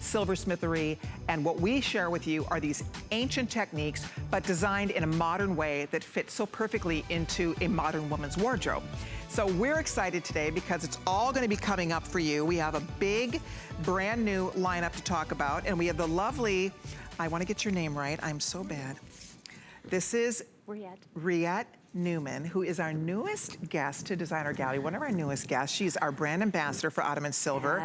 silversmithery, and what we share with you are these ancient techniques, but designed in a modern way that fits so perfectly into a modern woman's wardrobe. So we're excited today because it's all gonna be coming up for you. We have a big, brand new lineup to talk about, and we have the lovely, I wanna get your name right, I'm so bad. This is Riette Newman, who is our newest guest to Designer Gallery, one of our newest guests. She's our brand ambassador for Ottoman Silver.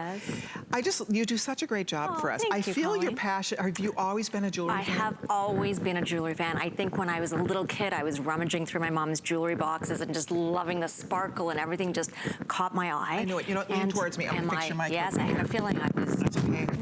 Yes. You do such a great job for us. I feel your passion. Have you always been a jewelry fan? I have always been a jewelry fan. I think when I was a little kid, I was rummaging through my mom's jewelry boxes and just loving the sparkle, and everything just caught my eye. I know it. You know, lean towards me. I'm gonna fix your mic. Yes, I have a feeling I was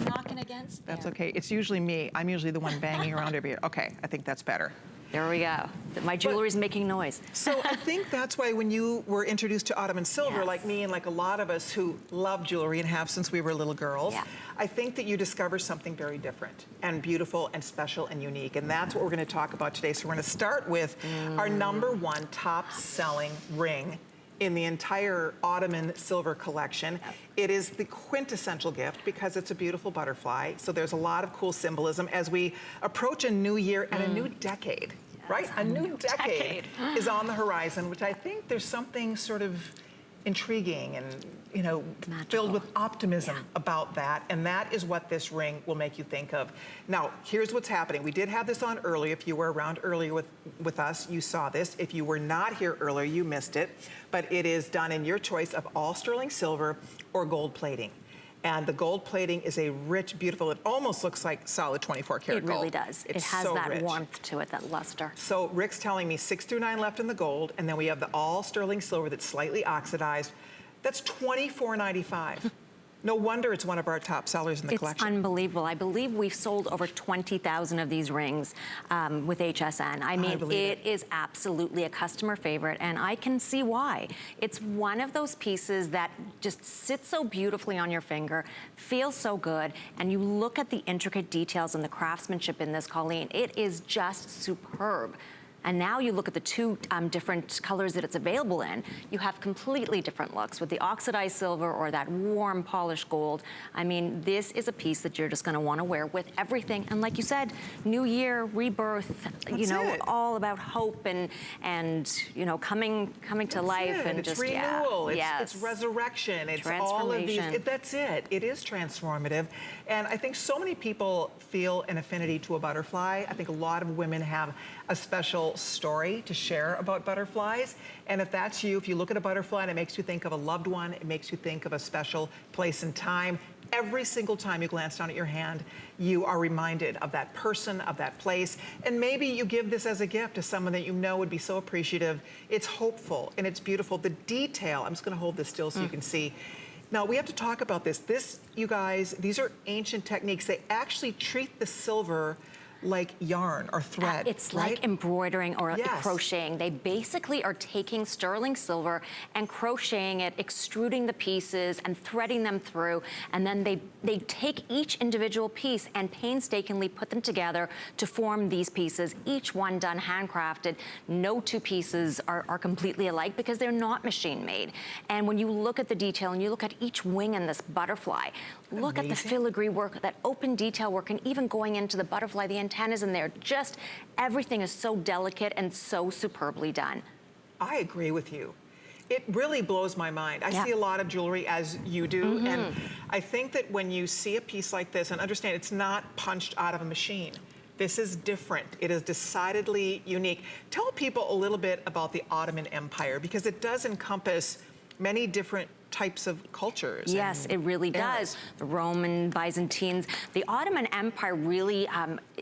knocking against there. That's okay. It's usually me. I'm usually the one banging around over here. Okay, I think that's better. There we go. My jewelry's making noise. So I think that's why when you were introduced to Ottoman Silver, yes, like me and like a lot of us who love jewelry and have since we were little girls, yeah, I think that you discover something very different and beautiful and special and unique. And that's what we're gonna talk about today. So we're gonna start with our #1 top selling ring in the entire Ottoman Silver collection. Yep. It is the quintessential gift because it's a beautiful butterfly. So there's a lot of cool symbolism as we approach a new year and a new decade, yes, right? A new decade is on the horizon, which I think there's something sort of intriguing and, you know, magical, filled with optimism, yeah, about that. And that is what this ring will make you think of. Now, here's what's happening. We did have this on earlier. If you were around earlier with us, you saw this. If you were not here earlier, you missed it. But it is done in your choice of all sterling silver or gold plating. And the gold plating is a rich, beautiful, it almost looks like solid 24 karat gold. It really does. It has so that rich warmth to it, that luster. So Rick's telling me 6 through 9 left in the gold, and then we have the all sterling silver that's slightly oxidized. That's $24.95. No wonder it's one of our top sellers in the collection. It's unbelievable. I believe we've sold over 20,000 of these rings with HSN. I mean, it is absolutely a customer favorite, and I can see why. It's one of those pieces that just sits so beautifully on your finger, feels so good, and you look at the intricate details and the craftsmanship in this, Colleen, it is just superb. And now you look at the two different colors that it's available in, you have completely different looks with the oxidized silver or that warm polished gold. I mean, this is a piece that you're just gonna wanna wear with everything. And like you said, new year, rebirth, you know, all about hope and you know, coming to life and it's just, renewal, yeah. It's resurrection, it's all of these, that's it. It is transformative. And I think so many people feel an affinity to a butterfly. I think a lot of women have a special story to share about butterflies. And if that's you, if you look at a butterfly and it makes you think of a loved one, it makes you think of a special place and time, every single time you glance down at your hand, you are reminded of that person, of that place. And maybe you give this as a gift to someone that you know would be so appreciative. It's hopeful and it's beautiful. The detail, I'm just gonna hold this still so you can see. Now we have to talk about this. This, you guys, these are ancient techniques. They actually treat the silver like yarn or thread. It's like embroidering or crocheting. They basically are taking sterling silver and crocheting it, extruding the pieces and threading them through, and then they take each individual piece and painstakingly put them together to form these pieces, each one done handcrafted. No two pieces are completely alike because they're not machine made. And when you look at the detail and you look at each wing in this butterfly, look at the filigree work, that open detail work, and even going into the butterfly, the antennas in there, just everything is so delicate and so superbly done. I agree with you. It really blows my mind. I see a lot of jewelry as you do, and I think that when you see a piece like this, and understand it's not punched out of a machine. This is different. It is decidedly unique. Tell people a little bit about the Ottoman Empire, because it does encompass many different types of cultures. Yes, it really does. The Roman, Byzantines, the Ottoman Empire really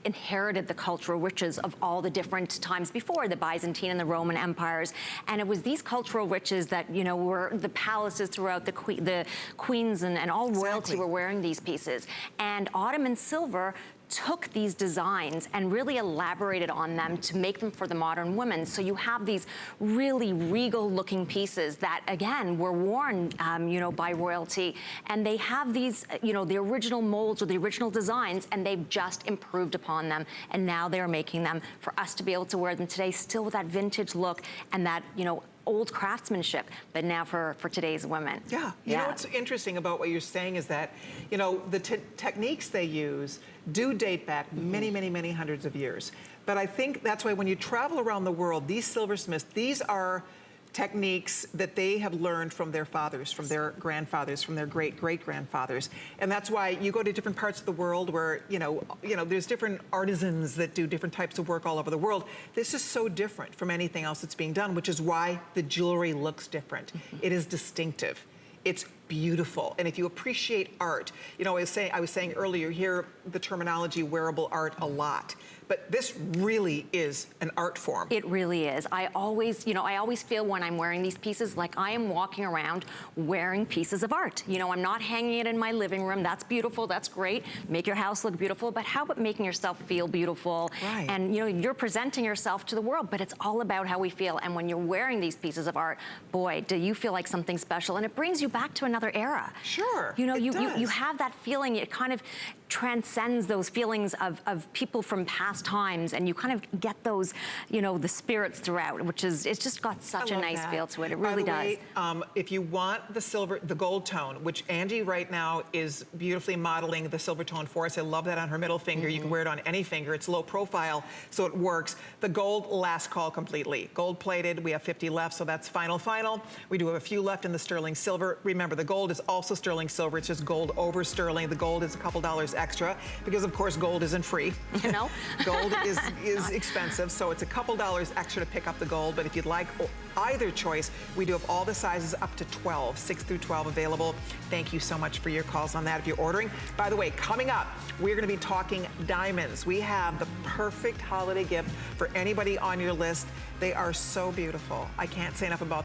inherited the cultural riches of all the different times before the Byzantine and the Roman empires. And it was these cultural riches that, you know, were the palaces throughout the queens and all royalty were wearing these pieces. And Ottoman silver took these designs and really elaborated on them to make them for the modern women. So you have these really regal looking pieces that, again, were worn, you know, by royalty. And they have these, you know, the original molds or the original designs, and they've just improved upon them. And now they're making them for us to be able to wear them today, still with that vintage look and that, you know, old craftsmanship, but now for today's women. Yeah. You know what's interesting about what you're saying is that, you know, the techniques they use do date back many, many, many hundreds of years. But I think that's why when you travel around the world, these silversmiths, these are techniques that they have learned from their fathers, from their grandfathers, from their great-great-grandfathers. And that's why you go to different parts of the world where, you know, there's different artisans that do different types of work all over the world. This is so different from anything else that's being done, which is why the jewelry looks different. It is distinctive. It's beautiful. And if you appreciate art, you know, I was saying earlier, you hear the terminology wearable art a lot. But this really is an art form. It really is. I always feel when I'm wearing these pieces like I am walking around wearing pieces of art. You know, I'm not hanging it in my living room. That's beautiful, that's great. Make your house look beautiful, but how about making yourself feel beautiful? Right. And you know, you're presenting yourself to the world, but it's all about how we feel. And when you're wearing these pieces of art, boy, do you feel like something special. And it brings you back to another era. Sure, you know, you does. have that feeling. It kind of transcends those feelings of people from past times, and you kind of get those, you know, the spirits throughout, which is, it's just got such a nice feel to it. It really does. By the way, if you want the gold tone, which Angie right now is beautifully modeling the silver tone for us. I love that on her middle finger. You can wear it on any finger. It's low profile, so it works. The gold last call completely. Gold plated, we have 50 left, so that's final. We do have a few left in the sterling silver. Remember, the gold is also sterling silver. It's just gold over sterling. The gold is a couple dollars extra because, of course, gold isn't free. You know? Gold is expensive, so it's a couple dollars extra to pick up the gold. But if you'd like either choice, we do have all the sizes up to 12, 6 through 12 available. Thank you so much for your calls on that if you're ordering. By the way, coming up, we're going to be talking diamonds. We have the perfect holiday gift for anybody on your list. They are so beautiful. I can't say enough about